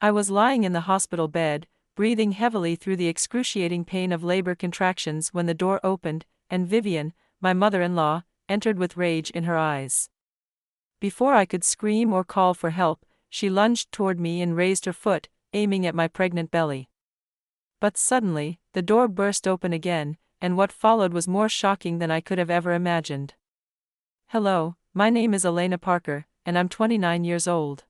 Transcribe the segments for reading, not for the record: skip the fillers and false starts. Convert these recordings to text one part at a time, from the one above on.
I was lying in the hospital bed, breathing heavily through the excruciating pain of labor contractions when the door opened, and Vivian, my mother-in-law, entered with rage in her eyes. Before I could scream or call for help, she lunged toward me and raised her foot, aiming at my pregnant belly. But suddenly, the door burst open again, and what followed was more shocking than I could have ever imagined. Hello, my name is Elena Parker, and I'm 29 years old.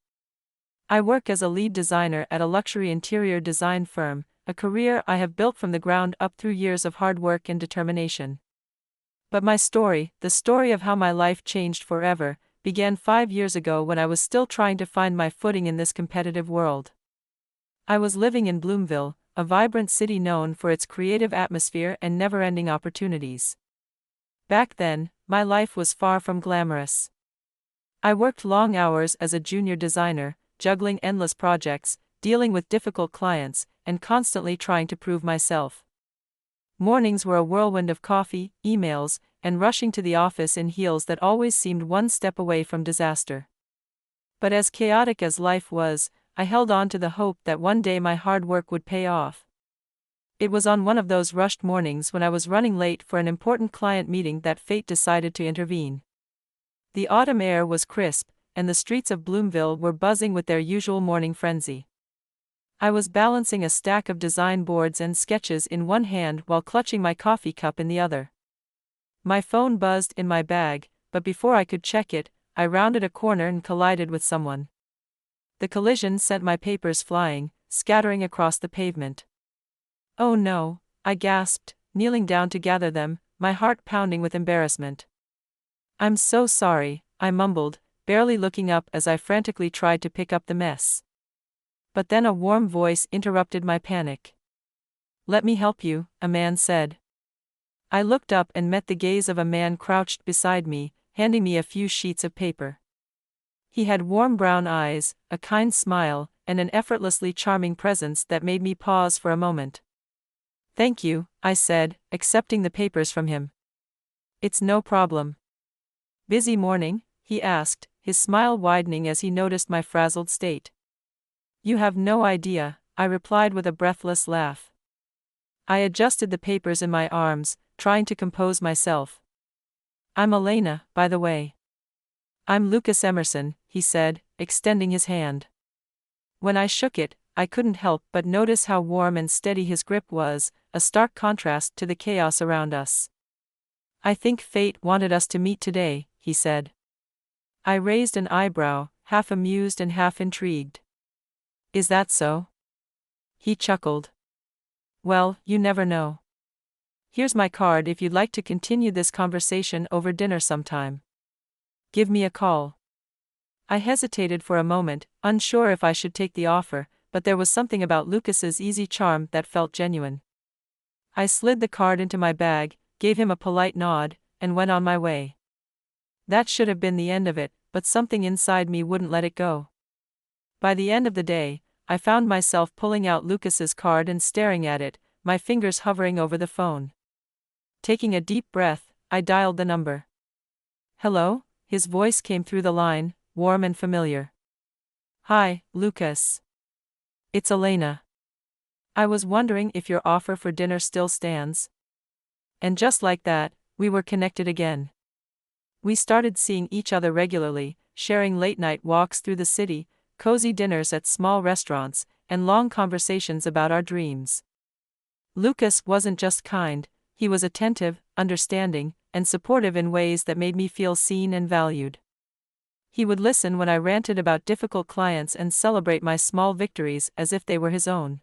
I work as a lead designer at a luxury interior design firm, a career I have built from the ground up through years of hard work and determination. But my story, the story of how my life changed forever, began 5 years ago when I was still trying to find my footing in this competitive world. I was living in Bloomville, a vibrant city known for its creative atmosphere and never-ending opportunities. Back then, my life was far from glamorous. I worked long hours as a junior designer, juggling endless projects, dealing with difficult clients, and constantly trying to prove myself. Mornings were a whirlwind of coffee, emails, and rushing to the office in heels that always seemed one step away from disaster. But as chaotic as life was, I held on to the hope that one day my hard work would pay off. It was on one of those rushed mornings when I was running late for an important client meeting that fate decided to intervene. The autumn air was crisp, and the streets of Bloomville were buzzing with their usual morning frenzy. I was balancing a stack of design boards and sketches in one hand while clutching my coffee cup in the other. My phone buzzed in my bag, but before I could check it, I rounded a corner and collided with someone. The collision sent my papers flying, scattering across the pavement. "Oh no," I gasped, kneeling down to gather them, my heart pounding with embarrassment. "I'm so sorry," I mumbled, barely looking up as I frantically tried to pick up the mess. But then a warm voice interrupted my panic. "Let me help you," a man said. I looked up and met the gaze of a man crouched beside me, handing me a few sheets of paper. He had warm brown eyes, a kind smile, and an effortlessly charming presence that made me pause for a moment. "Thank you," I said, accepting the papers from him. "It's no problem." "Busy morning?" he asked, his smile widening as he noticed my frazzled state. "You have no idea," I replied with a breathless laugh. I adjusted the papers in my arms, trying to compose myself. "I'm Elena, by the way." "I'm Lucas Emerson," he said, extending his hand. When I shook it, I couldn't help but notice how warm and steady his grip was, a stark contrast to the chaos around us. "I think fate wanted us to meet today," he said. I raised an eyebrow, half amused and half intrigued. "Is that so?" He chuckled. "Well, you never know. Here's my card if you'd like to continue this conversation over dinner sometime. Give me a call." I hesitated for a moment, unsure if I should take the offer, but there was something about Lucas's easy charm that felt genuine. I slid the card into my bag, gave him a polite nod, and went on my way. That should have been the end of it, but something inside me wouldn't let it go. By the end of the day, I found myself pulling out Lucas's card and staring at it, my fingers hovering over the phone. Taking a deep breath, I dialed the number. "Hello?" His voice came through the line, warm and familiar. "Hi, Lucas. It's Elena. I was wondering if your offer for dinner still stands." And just like that, we were connected again. We started seeing each other regularly, sharing late-night walks through the city, cozy dinners at small restaurants, and long conversations about our dreams. Lucas wasn't just kind, he was attentive, understanding, and supportive in ways that made me feel seen and valued. He would listen when I ranted about difficult clients and celebrate my small victories as if they were his own.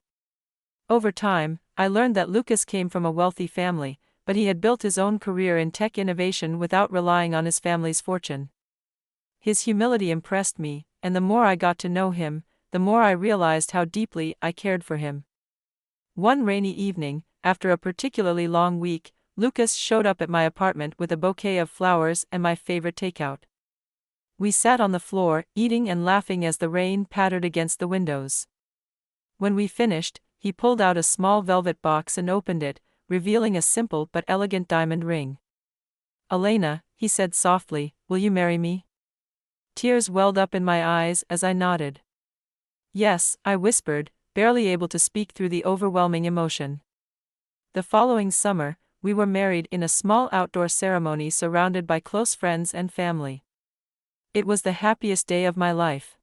Over time, I learned that Lucas came from a wealthy family, but he had built his own career in tech innovation without relying on his family's fortune. His humility impressed me, and the more I got to know him, the more I realized how deeply I cared for him. One rainy evening, after a particularly long week, Lucas showed up at my apartment with a bouquet of flowers and my favorite takeout. We sat on the floor, eating and laughing as the rain pattered against the windows. When we finished, he pulled out a small velvet box and opened it, revealing a simple but elegant diamond ring. "Elena," he said softly, "will you marry me?" Tears welled up in my eyes as I nodded. Yes, I whispered, barely able to speak through the overwhelming emotion. The following summer, we were married in a small outdoor ceremony surrounded by close friends and family. It was the happiest day of my life.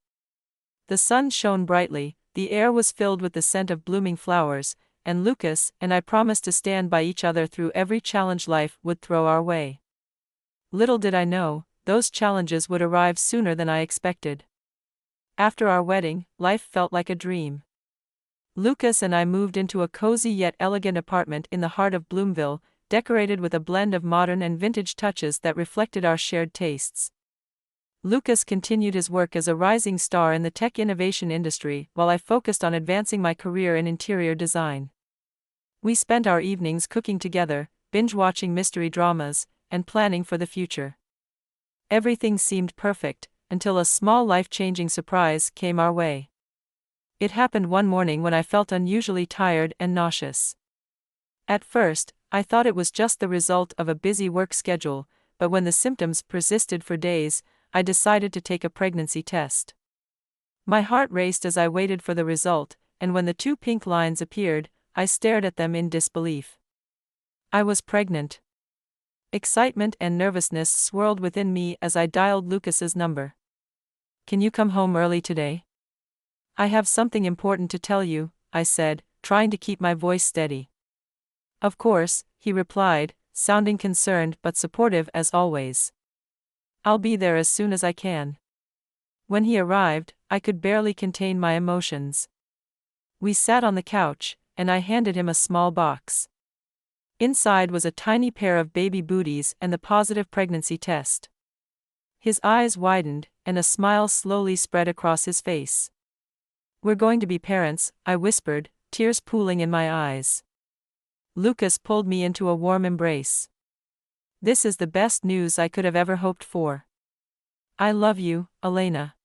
The sun shone brightly, the air was filled with the scent of blooming flowers, and Lucas and I promised to stand by each other through every challenge life would throw our way. Little did I know, those challenges would arrive sooner than I expected. After our wedding, life felt like a dream. Lucas and I moved into a cozy yet elegant apartment in the heart of Bloomville, decorated with a blend of modern and vintage touches that reflected our shared tastes. Lucas continued his work as a rising star in the tech innovation industry, while I focused on advancing my career in interior design. We spent our evenings cooking together, binge-watching mystery dramas, and planning for the future. Everything seemed perfect, until a small life-changing surprise came our way. It happened one morning when I felt unusually tired and nauseous. At first, I thought it was just the result of a busy work schedule, but when the symptoms persisted for days, I decided to take a pregnancy test. My heart raced as I waited for the result, and when the 2 pink lines appeared, I stared at them in disbelief. I was pregnant. Excitement and nervousness swirled within me as I dialed Lucas's number. "Can you come home early today? I have something important to tell you," I said, trying to keep my voice steady. "Of course," he replied, sounding concerned but supportive as always. "I'll be there as soon as I can." When he arrived, I could barely contain my emotions. We sat on the couch, and I handed him a small box. Inside was a tiny pair of baby booties and the positive pregnancy test. His eyes widened, and a smile slowly spread across his face. "We're going to be parents," I whispered, tears pooling in my eyes. Lucas pulled me into a warm embrace. "This is the best news I could have ever hoped for. I love you, Elena."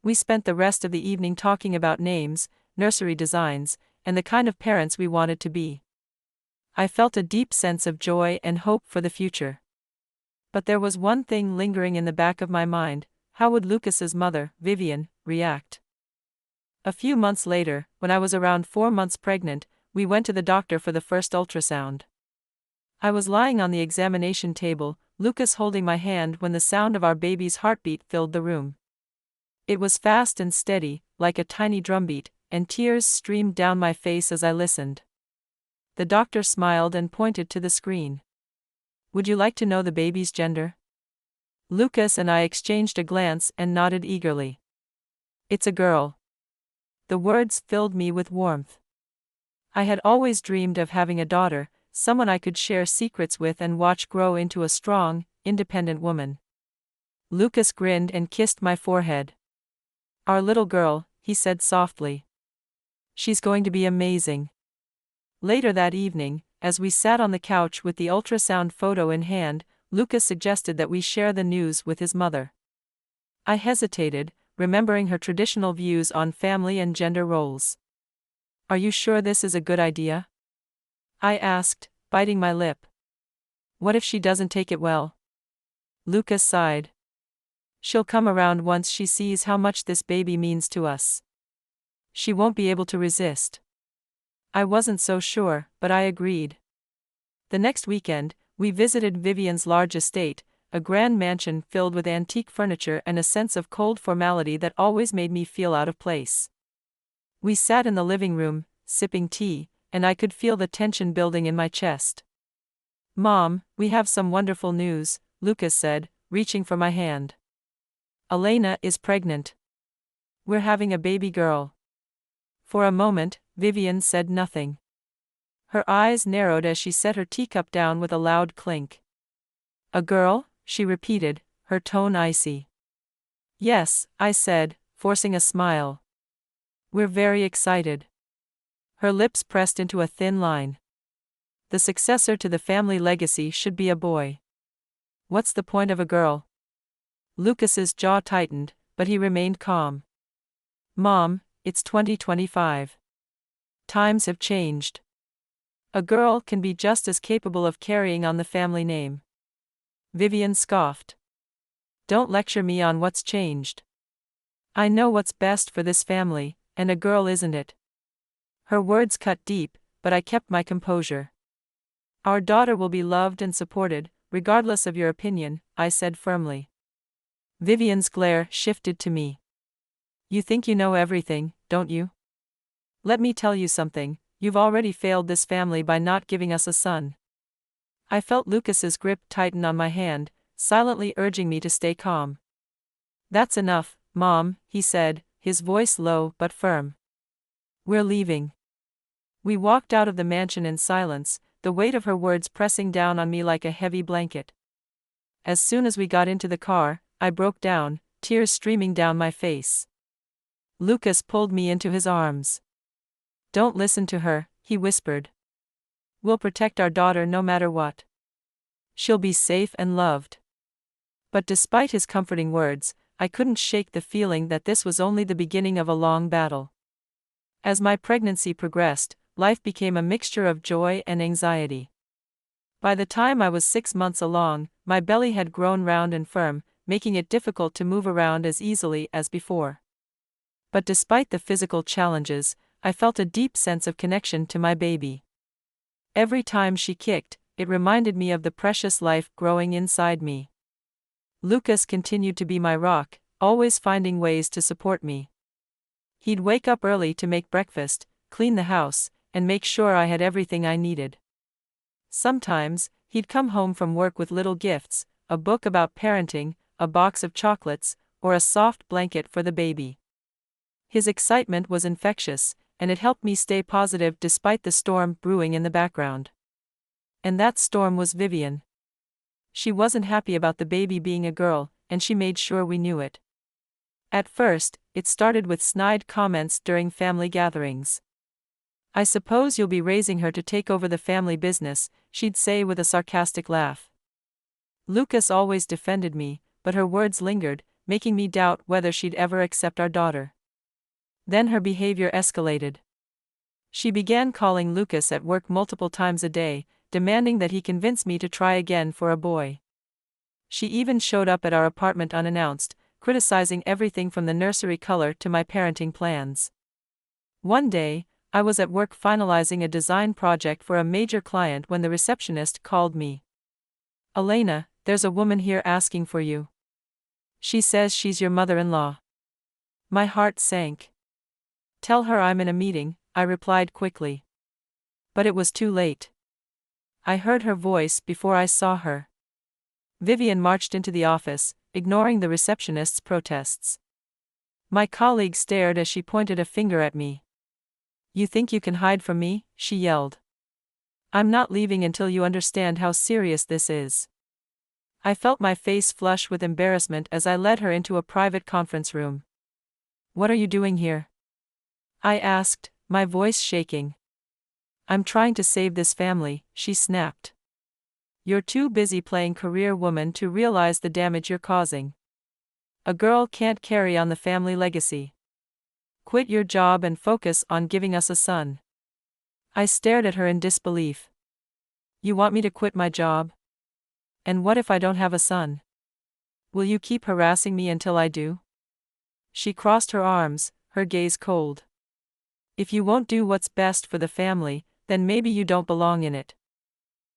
We spent the rest of the evening talking about names, nursery designs, and the kind of parents we wanted to be. I felt a deep sense of joy and hope for the future. But there was one thing lingering in the back of my mind: how would Lucas's mother, Vivian, react? A few months later, when I was around 4 months pregnant, we went to the doctor for the first ultrasound. I was lying on the examination table, Lucas holding my hand when the sound of our baby's heartbeat filled the room. It was fast and steady, like a tiny drumbeat, and tears streamed down my face as I listened. The doctor smiled and pointed to the screen. "Would you like to know the baby's gender?" Lucas and I exchanged a glance and nodded eagerly. "It's a girl." The words filled me with warmth. I had always dreamed of having a daughter, someone I could share secrets with and watch grow into a strong, independent woman. Lucas grinned and kissed my forehead. "Our little girl," he said softly. "She's going to be amazing." Later that evening, as we sat on the couch with the ultrasound photo in hand, Lucas suggested that we share the news with his mother. I hesitated, remembering her traditional views on family and gender roles. "Are you sure this is a good idea?" I asked, biting my lip. "What if she doesn't take it well?" Lucas sighed. "She'll come around once she sees how much this baby means to us. She won't be able to resist." I wasn't so sure, but I agreed. The next weekend, we visited Vivian's large estate, a grand mansion filled with antique furniture and a sense of cold formality that always made me feel out of place. We sat in the living room, sipping tea, and I could feel the tension building in my chest. "Mom, we have some wonderful news," Lucas said, reaching for my hand. "Elena is pregnant. We're having a baby girl." For a moment, Vivian said nothing. Her eyes narrowed as she set her teacup down with a loud clink. "A girl?" she repeated, her tone icy. "Yes," I said, forcing a smile. "We're very excited." Her lips pressed into a thin line. "The successor to the family legacy should be a boy. What's the point of a girl?" Lucas's jaw tightened, but he remained calm. "Mom, it's 2025. Times have changed. A girl can be just as capable of carrying on the family name." Vivian scoffed. "Don't lecture me on what's changed. I know what's best for this family," And a girl, isn't it? Her words cut deep, but I kept my composure. Our daughter will be loved and supported, regardless of your opinion, I said firmly. Vivian's glare shifted to me. You think you know everything, don't you? Let me tell you something, you've already failed this family by not giving us a son. I felt Lucas's grip tighten on my hand, silently urging me to stay calm. That's enough, Mom, he said, his voice low but firm. We're leaving. We walked out of the mansion in silence, the weight of her words pressing down on me like a heavy blanket. As soon as we got into the car, I broke down, tears streaming down my face. Lucas pulled me into his arms. Don't listen to her, he whispered. We'll protect our daughter no matter what. She'll be safe and loved. But despite his comforting words, I couldn't shake the feeling that this was only the beginning of a long battle. As my pregnancy progressed, life became a mixture of joy and anxiety. By the time I was 6 months along, my belly had grown round and firm, making it difficult to move around as easily as before. But despite the physical challenges, I felt a deep sense of connection to my baby. Every time she kicked, it reminded me of the precious life growing inside me. Lucas continued to be my rock, always finding ways to support me. He'd wake up early to make breakfast, clean the house, and make sure I had everything I needed. Sometimes, he'd come home from work with little gifts, a book about parenting, a box of chocolates, or a soft blanket for the baby. His excitement was infectious, and it helped me stay positive despite the storm brewing in the background. And that storm was Vivian. She wasn't happy about the baby being a girl, and she made sure we knew it. At first, it started with snide comments during family gatherings. I suppose you'll be raising her to take over the family business, she'd say with a sarcastic laugh. Lucas always defended me, but her words lingered, making me doubt whether she'd ever accept our daughter. Then her behavior escalated. She began calling Lucas at work multiple times a day, demanding that he convince me to try again for a boy. She even showed up at our apartment unannounced, criticizing everything from the nursery color to my parenting plans. One day, I was at work finalizing a design project for a major client when the receptionist called me. Elena, there's a woman here asking for you. She says she's your mother-in-law. My heart sank. Tell her I'm in a meeting, I replied quickly. But it was too late. I heard her voice before I saw her. Vivian marched into the office, ignoring the receptionist's protests. My colleague stared as she pointed a finger at me. You think you can hide from me? She yelled. I'm not leaving until you understand how serious this is. I felt my face flush with embarrassment as I led her into a private conference room. What are you doing here? I asked, my voice shaking. I'm trying to save this family, she snapped. You're too busy playing career woman to realize the damage you're causing. A girl can't carry on the family legacy. Quit your job and focus on giving us a son. I stared at her in disbelief. You want me to quit my job? And what if I don't have a son? Will you keep harassing me until I do? She crossed her arms, her gaze cold. If you won't do what's best for the family, then maybe you don't belong in it.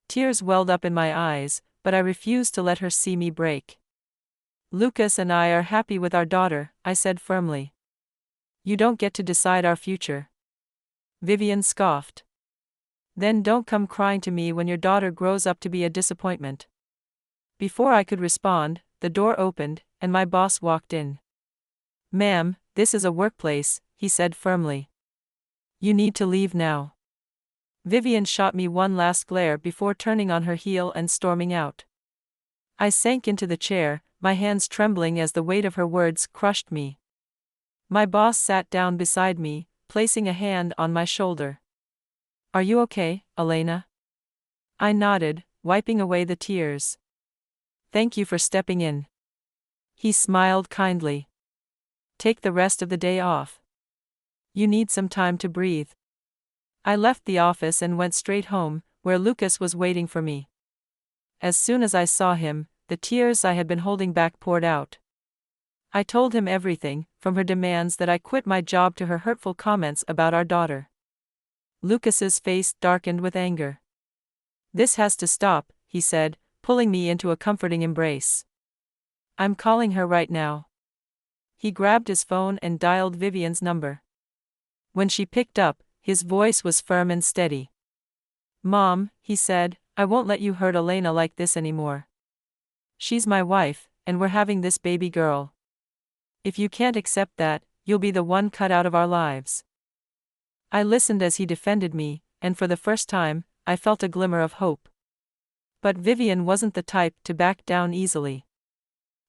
Tears welled up in my eyes, but I refused to let her see me break. Lucas and I are happy with our daughter, I said firmly. You don't get to decide our future. Vivian scoffed. Then don't come crying to me when your daughter grows up to be a disappointment. Before I could respond, the door opened, and my boss walked in. Ma'am, this is a workplace, he said firmly. You need to leave now. Vivian shot me one last glare before turning on her heel and storming out. I sank into the chair, my hands trembling as the weight of her words crushed me. My boss sat down beside me, placing a hand on my shoulder. Are you okay, Elena? I nodded, wiping away the tears. Thank you for stepping in. He smiled kindly. Take the rest of the day off. You need some time to breathe. I left the office and went straight home, where Lucas was waiting for me. As soon as I saw him, the tears I had been holding back poured out. I told him everything, from her demands that I quit my job to her hurtful comments about our daughter. Lucas's face darkened with anger. "This has to stop," he said, pulling me into a comforting embrace. "I'm calling her right now." He grabbed his phone and dialed Vivian's number. When she picked up, his voice was firm and steady. "Mom," he said, "I won't let you hurt Elena like this anymore. She's my wife, and we're having this baby girl. If you can't accept that, you'll be the one cut out of our lives." I listened as he defended me, and for the first time, I felt a glimmer of hope. But Vivian wasn't the type to back down easily.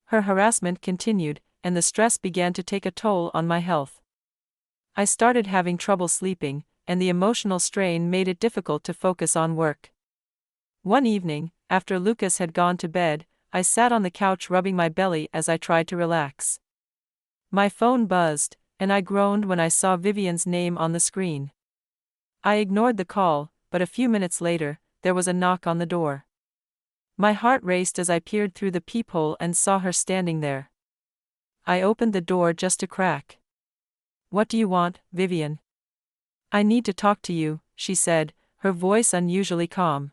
Her harassment continued, and the stress began to take a toll on my health. I started having trouble sleeping, and the emotional strain made it difficult to focus on work. One evening, after Lucas had gone to bed, I sat on the couch rubbing my belly as I tried to relax. My phone buzzed, and I groaned when I saw Vivian's name on the screen. I ignored the call, but a few minutes later, there was a knock on the door. My heart raced as I peered through the peephole and saw her standing there. I opened the door just a crack. "What do you want, Vivian?" "I need to talk to you," she said, her voice unusually calm.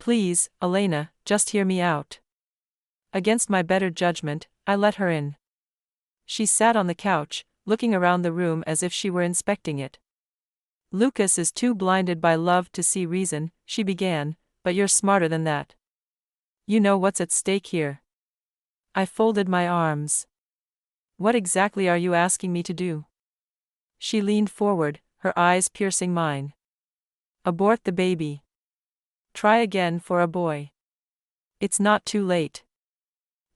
"Please, Elena, just hear me out." Against my better judgment, I let her in. She sat on the couch, looking around the room as if she were inspecting it. "Lucas is too blinded by love to see reason," she began, "but you're smarter than that. You know what's at stake here." I folded my arms. "What exactly are you asking me to do?" She leaned forward, her eyes piercing mine. "Abort the baby. Try again for a boy. It's not too late."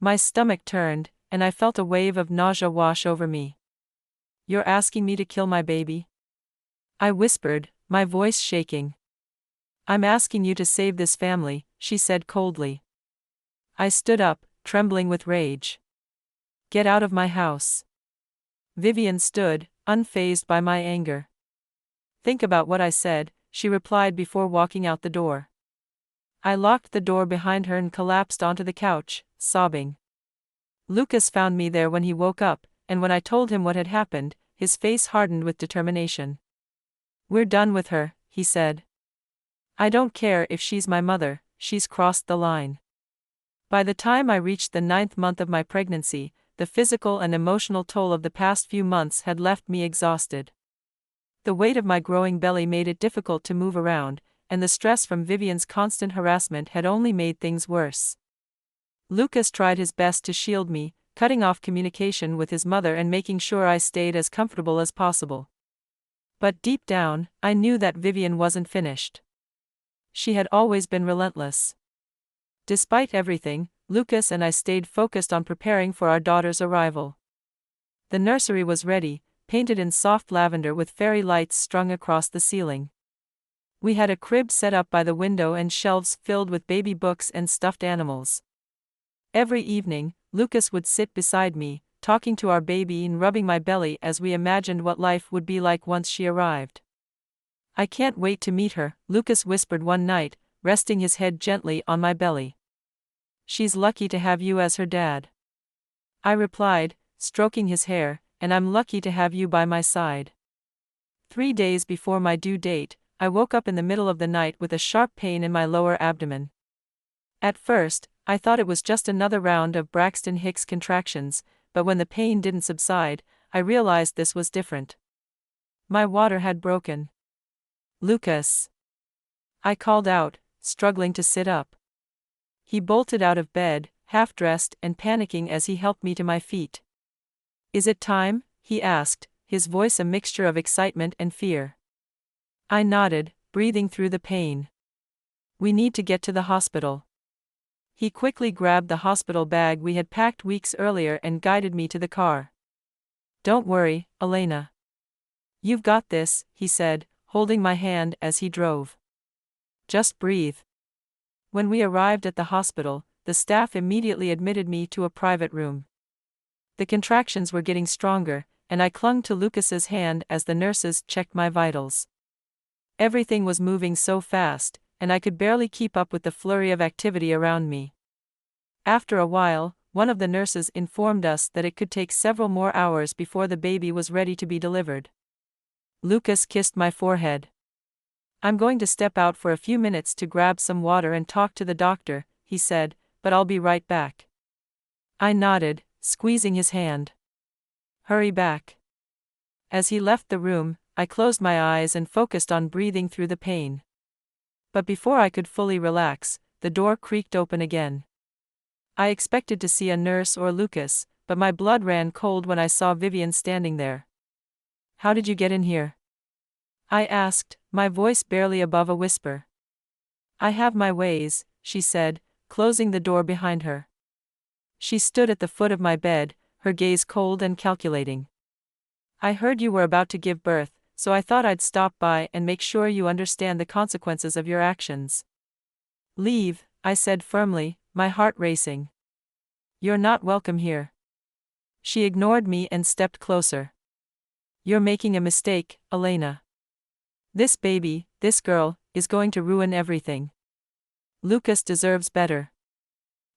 My stomach turned, and I felt a wave of nausea wash over me. "You're asking me to kill my baby?" I whispered, my voice shaking. "I'm asking you to save this family," she said coldly. I stood up, trembling with rage. "Get out of my house." Vivian stood, unfazed by my anger. "Think about what I said," she replied before walking out the door. I locked the door behind her and collapsed onto the couch, sobbing. Lucas found me there when he woke up, and when I told him what had happened, his face hardened with determination. "We're done with her," he said. "I don't care if she's my mother, she's crossed the line." By the time I reached the 9th month of my pregnancy, the physical and emotional toll of the past few months had left me exhausted. The weight of my growing belly made it difficult to move around, and the stress from Vivian's constant harassment had only made things worse. Lucas tried his best to shield me, cutting off communication with his mother and making sure I stayed as comfortable as possible. But deep down, I knew that Vivian wasn't finished. She had always been relentless. Despite everything, Lucas and I stayed focused on preparing for our daughter's arrival. The nursery was ready, painted in soft lavender with fairy lights strung across the ceiling. We had a crib set up by the window and shelves filled with baby books and stuffed animals. Every evening, Lucas would sit beside me, talking to our baby and rubbing my belly as we imagined what life would be like once she arrived. "I can't wait to meet her," Lucas whispered one night, resting his head gently on my belly. "She's lucky to have you as her dad." I replied, stroking his hair, "And I'm lucky to have you by my side." 3 days before my due date, I woke up in the middle of the night with a sharp pain in my lower abdomen. At first, I thought it was just another round of Braxton Hicks contractions, but when the pain didn't subside, I realized this was different. My water had broken. "Lucas!" I called out, struggling to sit up. He bolted out of bed, half-dressed and panicking as he helped me to my feet. "Is it time?" he asked, his voice a mixture of excitement and fear. I nodded, breathing through the pain. "We need to get to the hospital." He quickly grabbed the hospital bag we had packed weeks earlier and guided me to the car. "Don't worry, Elena. You've got this," he said, holding my hand as he drove. "Just breathe." When we arrived at the hospital, the staff immediately admitted me to a private room. The contractions were getting stronger, and I clung to Lucas's hand as the nurses checked my vitals. Everything was moving so fast, and I could barely keep up with the flurry of activity around me. After a while, one of the nurses informed us that it could take several more hours before the baby was ready to be delivered. Lucas kissed my forehead. "I'm going to step out for a few minutes to grab some water and talk to the doctor," he said, "but I'll be right back." I nodded, squeezing his hand. "Hurry back." As he left the room, I closed my eyes and focused on breathing through the pain. But before I could fully relax, the door creaked open again. I expected to see a nurse or Lucas, but my blood ran cold when I saw Vivian standing there. "How did you get in here?" I asked, my voice barely above a whisper. "I have my ways," she said, closing the door behind her. She stood at the foot of my bed, her gaze cold and calculating. "I heard you were about to give birth, so I thought I'd stop by and make sure you understand the consequences of your actions." "Leave," I said firmly, my heart racing. "You're not welcome here." She ignored me and stepped closer. "You're making a mistake, Elena. This baby, this girl, is going to ruin everything. Lucas deserves better."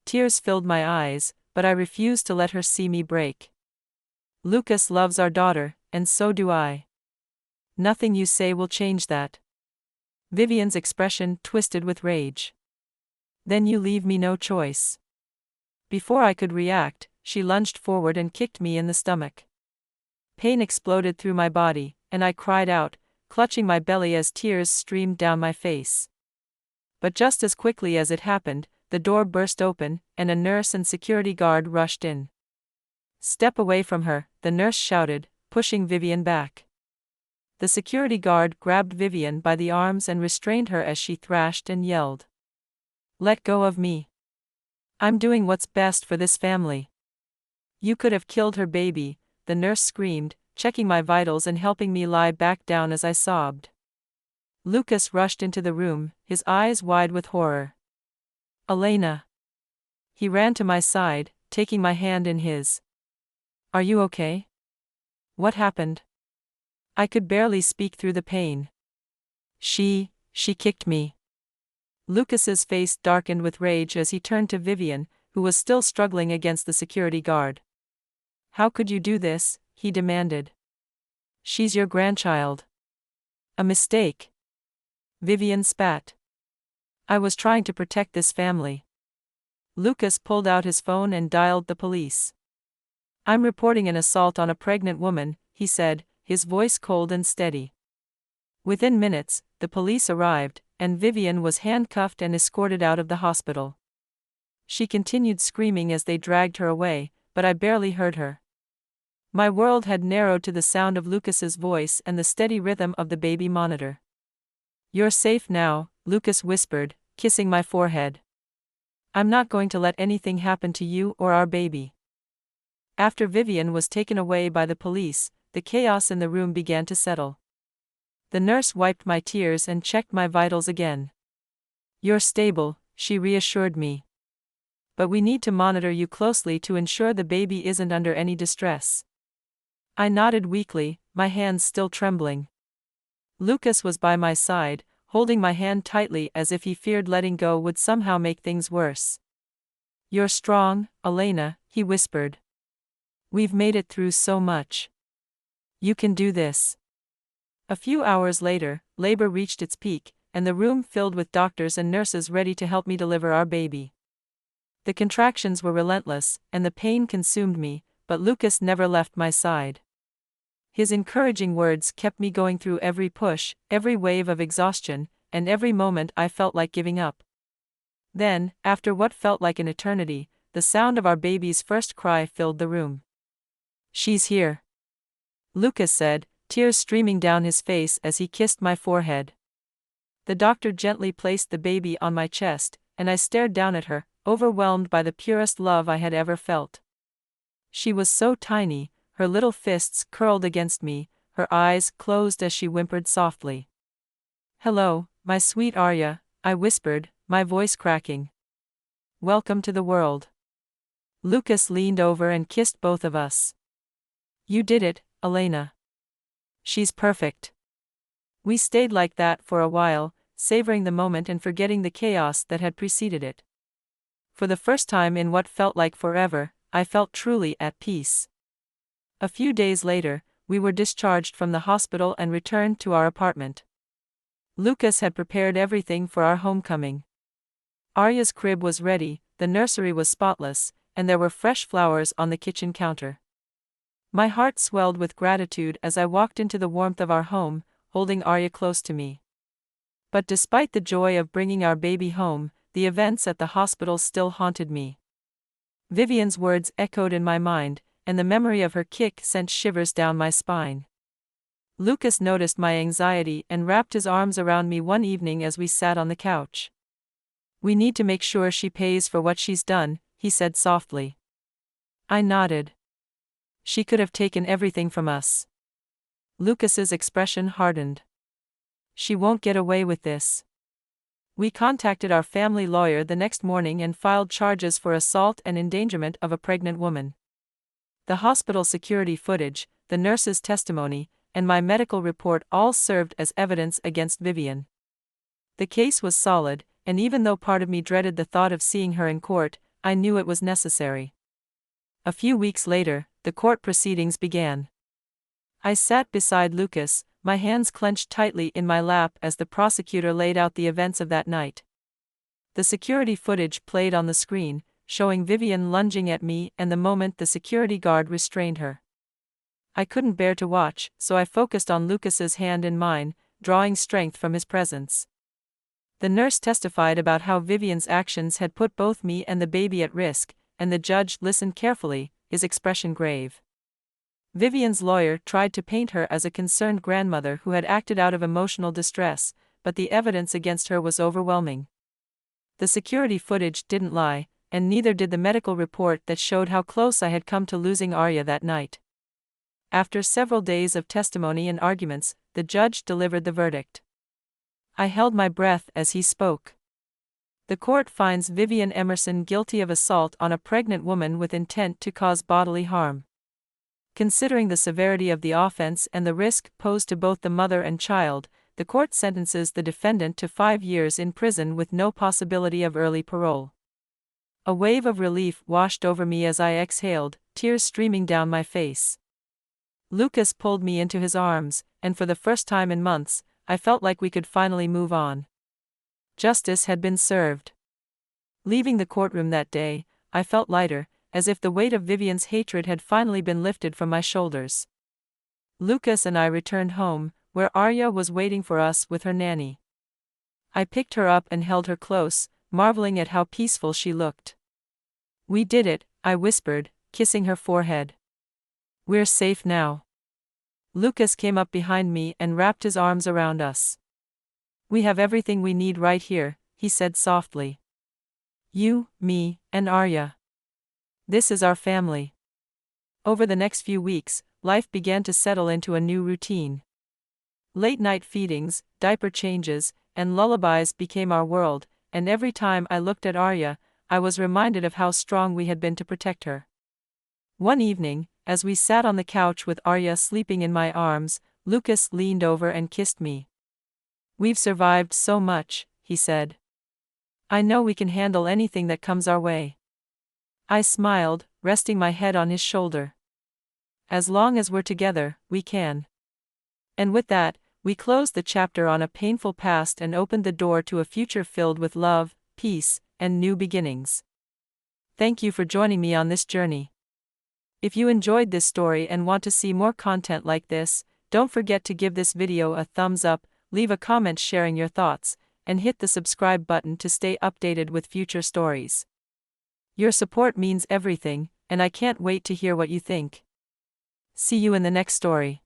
Tears filled my eyes, but I refused to let her see me break. "Lucas loves our daughter, and so do I. Nothing you say will change that." Vivian's expression twisted with rage. "Then you leave me no choice." Before I could react, she lunged forward and kicked me in the stomach. Pain exploded through my body, and I cried out, clutching my belly as tears streamed down my face. But just as quickly as it happened, the door burst open, and a nurse and security guard rushed in. "Step away from her," the nurse shouted, pushing Vivian back. The security guard grabbed Vivian by the arms and restrained her as she thrashed and yelled. "Let go of me. I'm doing what's best for this family." "You could have killed her baby," the nurse screamed, checking my vitals and helping me lie back down as I sobbed. Lucas rushed into the room, his eyes wide with horror. "Elena." He ran to my side, taking my hand in his. "Are you okay? What happened?" I could barely speak through the pain. She kicked me." Lucas's face darkened with rage as he turned to Vivian, who was still struggling against the security guard. "How could you do this?" he demanded. "She's your grandchild." "A mistake." Vivian spat. "I was trying to protect this family." Lucas pulled out his phone and dialed the police. "I'm reporting an assault on a pregnant woman," he said, his voice cold and steady. Within minutes, the police arrived, and Vivian was handcuffed and escorted out of the hospital. She continued screaming as they dragged her away, but I barely heard her. My world had narrowed to the sound of Lucas's voice and the steady rhythm of the baby monitor. "You're safe now," Lucas whispered, kissing my forehead. "I'm not going to let anything happen to you or our baby." After Vivian was taken away by the police, the chaos in the room began to settle. The nurse wiped my tears and checked my vitals again. "You're stable," she reassured me. "But we need to monitor you closely to ensure the baby isn't under any distress." I nodded weakly, my hands still trembling. Lucas was by my side, holding my hand tightly as if he feared letting go would somehow make things worse. "You're strong, Elena," he whispered. "We've made it through so much. You can do this." A few hours later, labor reached its peak, and the room filled with doctors and nurses ready to help me deliver our baby. The contractions were relentless, and the pain consumed me, but Lucas never left my side. His encouraging words kept me going through every push, every wave of exhaustion, and every moment I felt like giving up. Then, after what felt like an eternity, the sound of our baby's first cry filled the room. "She's here," Lucas said, tears streaming down his face as he kissed my forehead. The doctor gently placed the baby on my chest, and I stared down at her, overwhelmed by the purest love I had ever felt. She was so tiny, her little fists curled against me, her eyes closed as she whimpered softly. "Hello, my sweet Arya," I whispered, my voice cracking. "Welcome to the world." Lucas leaned over and kissed both of us. "You did it, Elena. She's perfect." We stayed like that for a while, savoring the moment and forgetting the chaos that had preceded it. For the first time in what felt like forever, I felt truly at peace. A few days later, we were discharged from the hospital and returned to our apartment. Lucas had prepared everything for our homecoming. Arya's crib was ready, the nursery was spotless, and there were fresh flowers on the kitchen counter. My heart swelled with gratitude as I walked into the warmth of our home, holding Arya close to me. But despite the joy of bringing our baby home, the events at the hospital still haunted me. Vivian's words echoed in my mind, and the memory of her kick sent shivers down my spine. Lucas noticed my anxiety and wrapped his arms around me one evening as we sat on the couch. "We need to make sure she pays for what she's done," he said softly. I nodded. "She could have taken everything from us." Lucas's expression hardened. "She won't get away with this." We contacted our family lawyer the next morning and filed charges for assault and endangerment of a pregnant woman. The hospital security footage, the nurse's testimony, and my medical report all served as evidence against Vivian. The case was solid, and even though part of me dreaded the thought of seeing her in court, I knew it was necessary. A few weeks later, the court proceedings began. I sat beside Lucas, my hands clenched tightly in my lap as the prosecutor laid out the events of that night. The security footage played on the screen, showing Vivian lunging at me and the moment the security guard restrained her. I couldn't bear to watch, so I focused on Lucas's hand in mine, drawing strength from his presence. The nurse testified about how Vivian's actions had put both me and the baby at risk, and the judge listened carefully, his expression grave. Vivian's lawyer tried to paint her as a concerned grandmother who had acted out of emotional distress, but the evidence against her was overwhelming. The security footage didn't lie, and neither did the medical report that showed how close I had come to losing Arya that night. After several days of testimony and arguments, the judge delivered the verdict. I held my breath as he spoke. The court finds Vivian Emerson guilty of assault on a pregnant woman with intent to cause bodily harm. Considering the severity of the offense and the risk posed to both the mother and child, the court sentences the defendant to 5 years in prison with no possibility of early parole. A wave of relief washed over me as I exhaled, tears streaming down my face. Lucas pulled me into his arms, and for the first time in months, I felt like we could finally move on. Justice had been served. Leaving the courtroom that day, I felt lighter, as if the weight of Vivian's hatred had finally been lifted from my shoulders. Lucas and I returned home, where Arya was waiting for us with her nanny. I picked her up and held her close, marveling at how peaceful she looked. "We did it," I whispered, kissing her forehead. "We're safe now." Lucas came up behind me and wrapped his arms around us. "We have everything we need right here," he said softly. "You, me, and Arya. This is our family." Over the next few weeks, life began to settle into a new routine. Late-night feedings, diaper changes, and lullabies became our world, and every time I looked at Arya, I was reminded of how strong we had been to protect her. One evening, as we sat on the couch with Arya sleeping in my arms, Lucas leaned over and kissed me. "We've survived so much," he said. "I know we can handle anything that comes our way." I smiled, resting my head on his shoulder. "As long as we're together, we can." And with that, we closed the chapter on a painful past and opened the door to a future filled with love, peace, and new beginnings. Thank you for joining me on this journey. If you enjoyed this story and want to see more content like this, don't forget to give this video a thumbs up, leave a comment sharing your thoughts, and hit the subscribe button to stay updated with future stories. Your support means everything, and I can't wait to hear what you think. See you in the next story.